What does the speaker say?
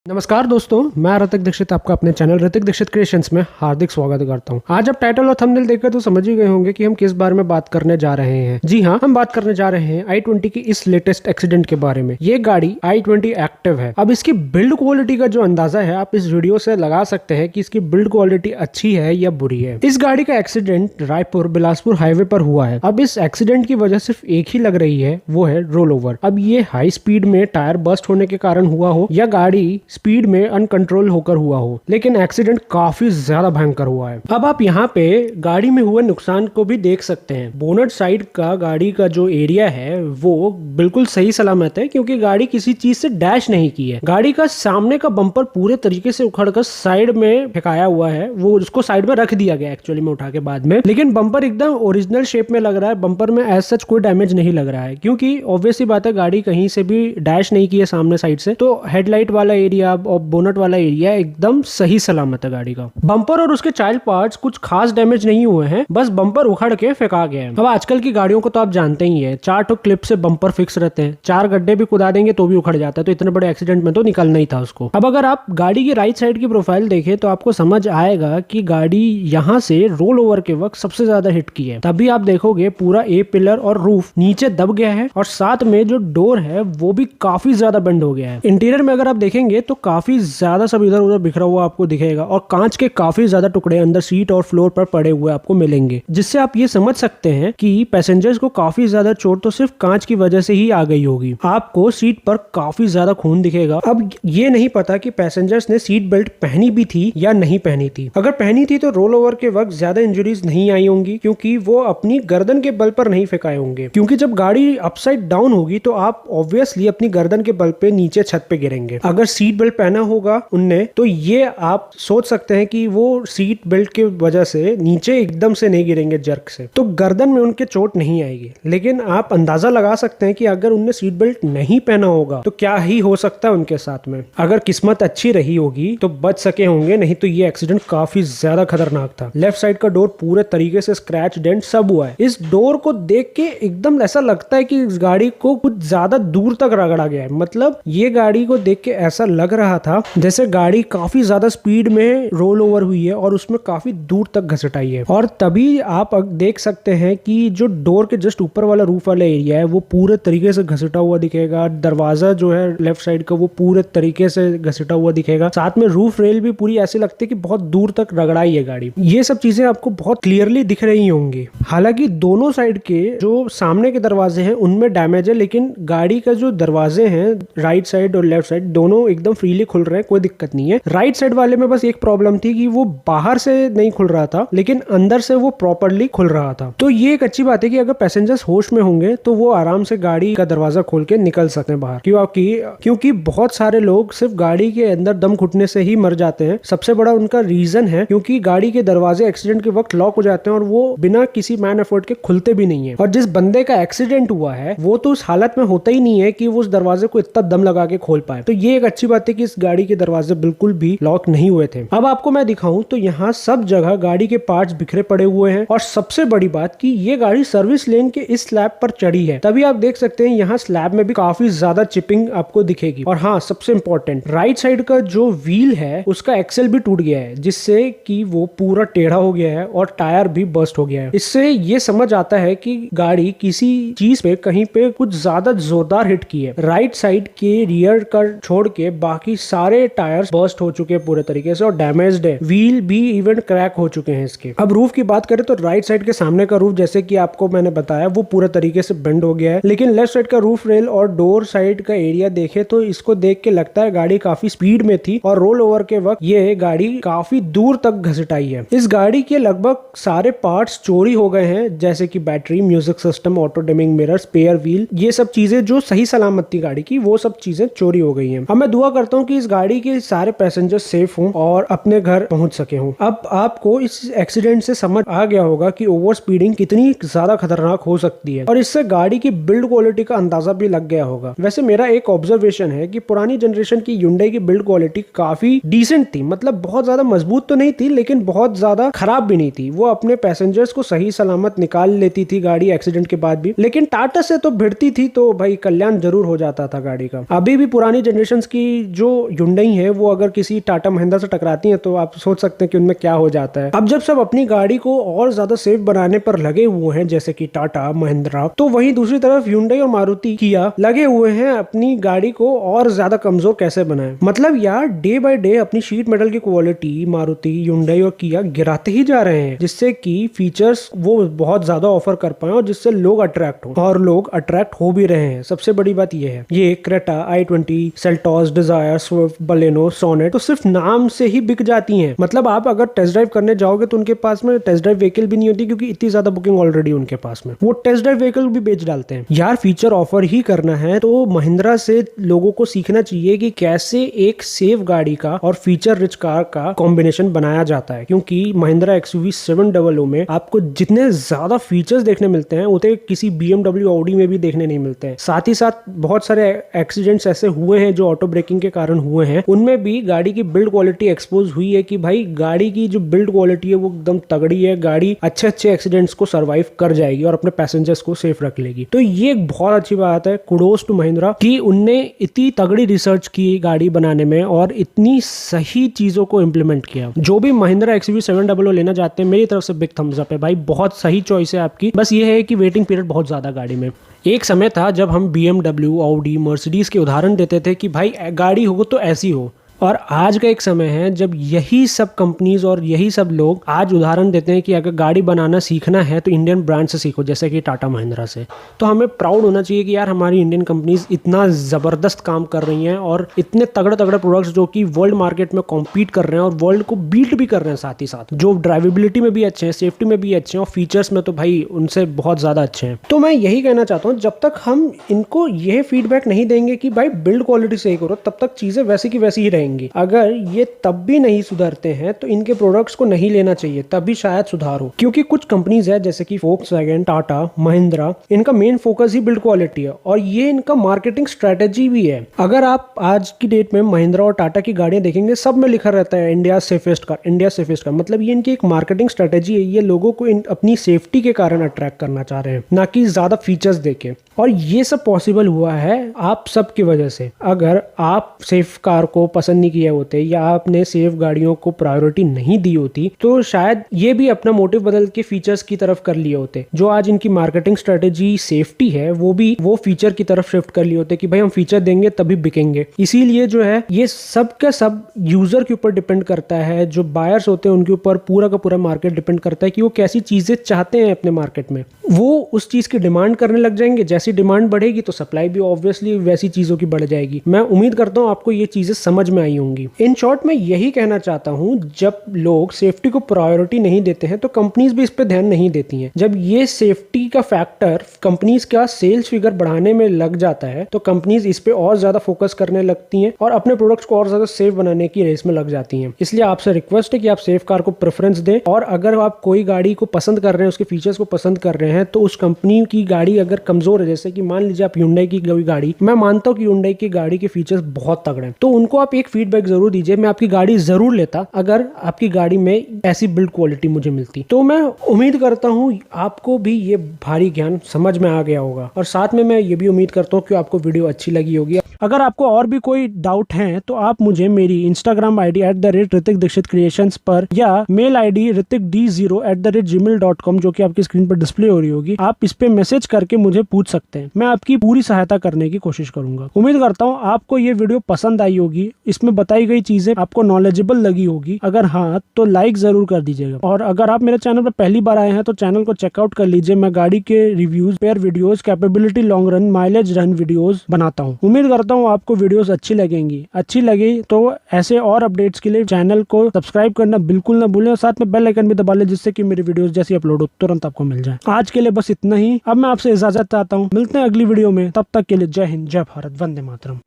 नमस्कार दोस्तों, मैं ऋतिक दीक्षित आपका अपने चैनल ऋतिक दीक्षित क्रिएशंस में हार्दिक स्वागत करता हूं। आज आप टाइटल और थंबनेल देखकर तो समझ ही गए होंगे कि हम किस बारे में बात करने जा रहे हैं। जी हाँ, हम बात करने जा रहे हैं i20 की इस लेटेस्ट एक्सीडेंट के बारे में। ये गाड़ी i20 एक्टिव है। अब इसकी बिल्ड क्वालिटी का जो अंदाजा है आप इस वीडियो से लगा सकते हैं कि इसकी बिल्ड क्वालिटी अच्छी है या बुरी है। इस गाड़ी का एक्सीडेंट रायपुर बिलासपुर हाईवे पर हुआ है। अब इस एक्सीडेंट की वजह सिर्फ एक ही लग रही है, वो है रोल ओवर। अब ये हाई स्पीड में टायर बस्ट होने के कारण हुआ हो या गाड़ी स्पीड में अनकंट्रोल होकर हुआ हो, लेकिन एक्सीडेंट काफी ज्यादा भयंकर हुआ है। अब आप यहाँ पे गाड़ी में हुए नुकसान को भी देख सकते हैं। बोनट साइड का गाड़ी का जो एरिया है वो बिल्कुल सही सलामत है, क्योंकि गाड़ी किसी चीज से डैश नहीं की है। गाड़ी का सामने का बम्पर पूरे तरीके से उखड़कर साइड में फेंकाया हुआ है, वो उसको साइड में रख दिया गया एक्चुअली में उठा के बाद में, लेकिन बम्पर एकदम ओरिजिनल शेप में लग रहा है। बम्पर में एज सच कोई डैमेज नहीं लग रहा है, क्योंकि ऑब्वियसली बात है गाड़ी कहीं से भी डैश नहीं की है सामने साइड से, तो हेडलाइट वाला एरिया और बोनट वाला एरिया एकदम सही सलामत है गाड़ी का। बम्पर और उसके चाइल्ड पार्ट्स कुछ खास डैमेज नहीं हुए हैं, बस बम्पर उखड़ के फेंका गया है। अब आजकल की गाड़ियों को तो आप जानते ही है, 4 ठो क्लिप से बम्पर फिक्स रहते हैं, 4 गड्ढे भी कुदा देंगे तो भी उखड़ जाता है, तो इतने बड़े एक्सीडेंट में तो निकलना ही था उसको। अब अगर आप गाड़ी की राइट साइड की प्रोफाइल देखें तो आपको समझ आएगा कि गाड़ी यहाँ से रोल ओवर के वक्त सबसे ज्यादा हिट की है। तभी आप देखोगे पूरा ए पिलर और रूफ नीचे दब गया है, और साथ में जो डोर है वो भी काफी ज्यादा बेंड हो गया है। इंटीरियर में अगर आप देखेंगे तो काफी ज्यादा सब इधर उधर बिखरा हुआ आपको दिखेगा, और कांच के काफी ज्यादा टुकड़े अंदर सीट और फ्लोर पर पड़े हुए आपको मिलेंगे, जिससे आप ये समझ सकते हैं कि पैसेंजर्स को काफी ज्यादा चोट तो सिर्फ कांच की वजह से ही आ गई होगी। आपको सीट पर काफी ज्यादा खून दिखेगा। अब ये नहीं पता कि पैसेंजर्स ने सीट बेल्ट पहनी भी थी या नहीं पहनी थी। अगर पहनी थी तो रोल ओवर के वक्त ज्यादा इंजरीज नहीं आई होंगी, क्योंकि वो अपनी गर्दन के बल पर नहीं फेंकाए होंगे, क्योंकि जब गाड़ी अपसाइड डाउन होगी तो आप ऑब्वियसली अपनी गर्दन के बल पे नीचे छत पे गिरेंगे। अगर सीट बेल्ट पहना होगा उनने तो ये आप सोच सकते हैं कि वो सीट बेल्ट की वजह से नीचे एकदम से नहीं गिरेंगे जर्क से, तो गर्दन में उनके चोट नहीं आएगी। लेकिन आप अंदाजा लगा सकते हैं कि अगर उनने सीट बेल्ट नहीं पहना होगा तो क्या ही हो सकता है उनके साथ में। अगर किस्मत अच्छी रही होगी तो बच सके होंगे, नहीं तो ये एक्सीडेंट काफी ज्यादा खतरनाक था। लेफ्ट साइड का डोर पूरे तरीके से स्क्रैच डेंट सब हुआ है। इस डोर को देख के एकदम ऐसा लगता है कि इस गाड़ी को कुछ ज्यादा दूर तक रगड़ा गया है। मतलब ये गाड़ी को देख के ऐसा लग रहा था जैसे गाड़ी काफी ज्यादा स्पीड में रोल ओवर हुई है और उसमें काफी दूर तक घसटाई है। और तभी आप देख सकते हैं कि जो डोर के जस्ट ऊपर वाला रूफ वाला एरिया है वो पूरे तरीके से घसटा हुआ दिखेगा। दरवाजा जो है लेफ्ट साइड का वो पूरे तरीके से घसटा हुआ दिखेगा। साथ में रूफ रेल भी पूरी ऐसी लगती है कि बहुत दूर तक रगड़ाई है गाड़ी। ये सब चीजें आपको बहुत क्लियरली दिख रही होंगी। हालांकि दोनों साइड के जो सामने के दरवाजे हैं उनमें डैमेज है, लेकिन गाड़ी का जो दरवाजे हैं राइट साइड और लेफ्ट साइड दोनों एकदम फ्रीली खुल रहे हैं, कोई दिक्कत नहीं है। राइट साइड वाले में बस एक प्रॉब्लम थी कि वो बाहर से नहीं खुल रहा था, लेकिन अंदर से वो प्रॉपर्ली खुल रहा था। तो ये एक अच्छी बात है कि अगर पैसेंजर्स होश में होंगे तो वो आराम से गाड़ी का दरवाजा खोल के निकल सकते हैं बाहर। क्योंकि बहुत सारे लोग सिर्फ गाड़ी के अंदर दम घुटने से ही मर जाते हैं। सबसे बड़ा उनका रीजन है क्योंकि गाड़ी के दरवाजे एक्सीडेंट के वक्त लॉक हो जाते हैं और वो बिना किसी मैन एफर्ट के खुलते भी नहीं है। और जिस बंदे का एक्सीडेंट हुआ है वो तो उस हालत में होता ही नहीं है कि वो उस दरवाजे को इतना दम लगा के खोल पाए। तो ये एक अच्छी बात है कि इस गाड़ी के दरवाजे बिल्कुल भी लॉक नहीं हुए थे। अब आपको मैं दिखाऊं तो यहाँ सब जगह गाड़ी के पार्ट्स बिखरे पड़े हुए हैं, और सबसे बड़ी बात कि ये गाड़ी सर्विस लेन के इस स्लैब पर चढ़ी है, तभी आप देख सकते हैं यहाँ स्लैब में भी काफी ज्यादा चिपिंग आपको दिखेगी। और हाँ, सबसे इंपॉर्टेंट राइट साइड का जो व्हील है उसका एक्सेल भी टूट गया है, जिससे कि वो पूरा टेढ़ा हो गया है और टायर भी बस्ट हो गया है। इससे ये समझ आता है कि गाड़ी किसी चीज पे कहीं पे कुछ ज्यादा जोरदार हिट की है। राइट साइड के रियर का छोड़ के बाकी सारे टायर्स बस्ट हो चुके हैं पूरे तरीके से और डैमेज्ड है। व्हील भी इवन क्रैक हो चुके हैं इसके। अब रूफ की बात करें तो राइट साइड के सामने का रूफ जैसे कि आपको मैंने बताया वो पूरे तरीके से बेंड हो गया है, लेकिन लेफ्ट साइड का रूफ रेल और डोर साइड का एरिया देखे तो इसको देख के लगता है गाड़ी काफी स्पीड में थी और रोल ओवर के वक्त ये गाड़ी काफी दूर तक घसटाई है। इस गाड़ी के लगभग सारे पार्ट्स चोरी हो गए हैं, जैसे कि battery, music system, auto dimming mirror, spare wheel, ये सब चीजें जो सही सलामत थी गाड़ी की वो सब चीजें चोरी हो गई हैं। अब मैं दुआ करता हूँ कि इस गाड़ी के सारे पैसेंजर सेफ हों और अपने घर पहुंच सके हों। अब आपको इस एक्सीडेंट से समझ आ गया होगा कि ओवर स्पीडिंग कितनी ज्यादा खतरनाक हो सकती है, और इससे गाड़ी की बिल्ड क्वालिटी का अंदाजा भी लग गया होगा। वैसे मेरा एक ऑब्जर्वेशन है कि पुरानी जनरेशन की Hyundai की बिल्ड क्वालिटी काफी डिसेंट थी, मतलब बहुत ज्यादा मजबूत तो नहीं थी लेकिन बहुत ज्यादा खराब भी नहीं थी। वो अपने पैसेंजर्स को सही सलामत निकाल लेती थी गाड़ी एक्सीडेंट के बाद भी, लेकिन टाटा से तो भिड़ती थी तो भाई कल्याण जरूर हो जाता था गाड़ी का। अभी भी पुरानी जनरेशन की जो Hyundai है वो अगर किसी टाटा महिंद्रा से टकराती है तो आप सोच सकते हैं कि उनमें क्या हो जाता है। अब जब सब अपनी गाड़ी को और ज्यादा सेफ बनाने पर लगे हुए हैं जैसे कि टाटा महिंद्रा, तो वहीं दूसरी तरफ Hyundai और मारुति किया लगे हुए हैं अपनी गाड़ी को और ज्यादा कमजोर कैसे बनाए। मतलब यार डे बाय डे अपनी शीट मेटल की क्वालिटी मारुति, Hyundai और किया गिराते ही जा रहे हैं, जिससे कि फीचर्स वो बहुत ज्यादा ऑफर कर पाए और जिससे लोग अट्रैक्ट हो, और लोग अट्रैक्ट हो भी रहे हैं। सबसे बड़ी बात ये है, ये Creta, i20, Seltos, Dzire, Swift, Baleno, Sonet तो सिर्फ नाम से ही बिक जाती हैं। मतलब आप अगर टेस्ट ड्राइव करने जाओगे तो उनके पास में टेस्ट ड्राइव व्हीकल भी नहीं होती, क्योंकि इतनी ज्यादा बुकिंग ऑलरेडी उनके पास में, वो टेस्ट ड्राइव व्हीकल भी बेच डालते हैं। यार फीचर ऑफर ही करना है तो महिंद्रा से लोगों को सीखना चाहिए कि कैसे एक सेफ गाड़ी का और फीचर रिच कार का कॉम्बिनेशन बनाया जाता है, क्योंकि महिंद्रा XUV 700 में आपको जितने ज्यादा फीचर्स देखने मिलते हैं उतने किसी BMW, ऑडी में भी देखने नहीं मिलते हैं। साथ ही साथ बहुत सारे एक्सीडेंट्स ऐसे हुए हैं जो ऑटो ब्रेकिंग के कारण हुए हैं, उनमें भी गाड़ी की बिल्ड क्वालिटी एक्सपोज हुई है कि भाई गाड़ी की जो बिल्ड क्वालिटी है वो एकदम तगड़ी है, गाड़ी अच्छे अच्छे एक्सीडेंट्स को सर्वाइव कर जाएगी और अपने पैसेंजर्स को सेफ रख लेगी। तो ये एक बहुत अच्छी बात है, कुडोस टू महिंद्रा कि उनने इतनी तगड़ी रिसर्च की गाड़ी बनाने में और इतनी सही चीजों को इम्प्लीमेंट किया। जो भी महिंद्रा XUV 700 लेना चाहते हैं, मेरी तरफ से बिग थम्स अप है भाई, बहुत सही चॉइस है आपकी। बस ये है कि वेटिंग पीरियड बहुत ज्यादा गाड़ी में। एक समय था जब हम BMW, ऑडी, मर्सिडीज के उदाहरण देते थे कि भाई गाड़ी हो तो ऐसी हो, और आज का एक समय है जब यही सब कंपनीज और यही सब लोग आज उदाहरण देते हैं कि अगर गाड़ी बनाना सीखना है तो इंडियन ब्रांड से सीखो, जैसे कि टाटा महिंद्रा से। तो हमें प्राउड होना चाहिए कि यार हमारी इंडियन कंपनीज इतना ज़बरदस्त काम कर रही हैं और इतने तगड़े तगड़े प्रोडक्ट्स जो कि वर्ल्ड मार्केट में कॉम्पीट कर रहे हैं और वर्ल्ड को बीट भी कर रहे हैं, साथ ही साथ जो ड्राइवेबिलिटी में भी अच्छे हैं, सेफ्टी में भी अच्छे हैं और फीचर्स में तो भाई उनसे बहुत ज़्यादा अच्छे हैं। तो मैं यही कहना चाहता हूँ, जब तक हम इनको यह फीडबैक नहीं देंगे कि भाई बिल्ड क्वालिटी सही करो, तब तक चीज़ें वैसी की वैसी ही रहेंगी। अगर ये तब भी नहीं सुधरते हैं तो इनके प्रोडक्ट्स को नहीं लेना चाहिए, तभी शायद सुधार हो। क्योंकि कुछ कंपनीज है जैसे कि फोक्सवैगन, टाटा, महिंद्रा, इनका मेन फोकस ही बिल्ड क्वालिटी है और ये इनका मार्केटिंग स्ट्रेटेजी भी है। अगर आप आज की डेट में महिंद्रा और टाटा की गाड़ियां देखेंगे, सब में लिखा रहता है India safest car, India safest car. मतलब ये इनकी एक मार्केटिंग स्ट्रेटेजी है, ये लोगों को अपनी सेफ्टी के कारण अट्रैक्ट करना चाह रहे हैं, ना कि ज्यादा फीचर्स देके। और ये सब पॉसिबल हुआ है आप सब की वजह से। अगर आप सेफ कार को पसंद नहीं किए होते या आपने सेफ गाड़ियों को प्रायोरिटी नहीं दी होती तो शायद ये भी अपना मोटिव बदल के फीचर्स की तरफ कर लिए होते। जो आज इनकी मार्केटिंग स्ट्रेटेजी सेफ्टी है वो फीचर की तरफ शिफ्ट कर लिए होते कि भाई हम फीचर देंगे तभी बिकेंगे। इसीलिए जो है ये सब का सब यूजर के ऊपर डिपेंड करता है, जो बायर्स होते हैं उनके ऊपर पूरा का पूरा मार्केट डिपेंड करता है कि वो कैसी चीजें चाहते हैं अपने मार्केट में, वो उस चीज की डिमांड करने लग जाएंगे। जैसी डिमांड बढ़ेगी तो सप्लाई भी ऑब्वियसली वैसी चीजों की बढ़ जाएगी। मैं उम्मीद करता हूँ आपको ये चीजें समझ में आई होंगी। इन शॉर्ट में यही कहना चाहता हूँ, जब लोग सेफ्टी को प्रायोरिटी नहीं देते हैं तो कंपनीज भी इस पे ध्यान नहीं देती हैं। जब ये सेफ्टी का फैक्टर कंपनीज का सेल्स फिगर बढ़ाने में लग जाता है तो कंपनीज इस पे और ज्यादा फोकस करने लगती हैं और अपने प्रोडक्ट्स को और ज्यादा सेफ बनाने की रेस में लग जाती हैं। इसलिए आपसे रिक्वेस्ट है कि आप सेफ कार को प्रेफरेंस दें, और अगर आप कोई गाड़ी को पसंद कर रहे हैं, उसके फीचर्स को पसंद कर रहे हैं, तो उस कंपनी की गाड़ी अगर कमजोर है, जैसे कि मान लीजिए आप Hyundai की गाड़ी, मैं मानता हूँ कि Hyundai की गाड़ी के फीचर्स बहुत तगड़े हैं, तो उनको आप एक फीडबैक जरूर दीजिए। मैं आपकी गाड़ी जरूर लेता अगर आपकी गाड़ी में ऐसी बिल्ड क्वालिटी मुझे मिलती। तो मैं उम्मीद करता हूँ आपको भी ये भारी ज्ञान समझ में आ गया होगा, और साथ में मैं ये भी उम्मीद करता हूँ कि आपको वीडियो अच्छी लगी होगी। अगर आपको और भी कोई डाउट है तो आप मुझे मेरी Instagram ID @Hritik Dixit creations पर या मेल ID ritikd0@gmail.com जो कि आपकी स्क्रीन पर डिस्प्ले हो रही होगी, आप इस पे मैसेज करके मुझे पूछ सकते हैं। मैं आपकी पूरी सहायता करने की कोशिश करूंगा। उम्मीद करता हूँ आपको ये वीडियो पसंद आई होगी, इसमें बताई गई चीजें आपको नॉलेजेबल लगी होगी। अगर हाँ तो लाइक जरूर कर दीजिएगा, और अगर आप मेरे चैनल पर पहली बार आए हैं तो चैनल को चेकआउट कर लीजिए। मैं गाड़ी के reviews, pair videos, capability long run, mileage run videos बनाता हूँ। उम्मीद करता हूँ आपको वीडियोस अच्छी लगेंगी। अच्छी लगी तो ऐसे और अपडेट्स के लिए चैनल को सब्सक्राइब करना बिल्कुल ना भूलें, और साथ में बेल आइकन भी दबा लें, जिससे कि मेरी वीडियोस जैसी अपलोड हो तुरंत आपको मिल जाए। आज के लिए बस इतना ही। अब मैं आपसे इजाजत चाहता हूँ, मिलते हैं अगली वीडियो में। तब तक के लिए जय हिंद, जय भारत, वंदे मातरम।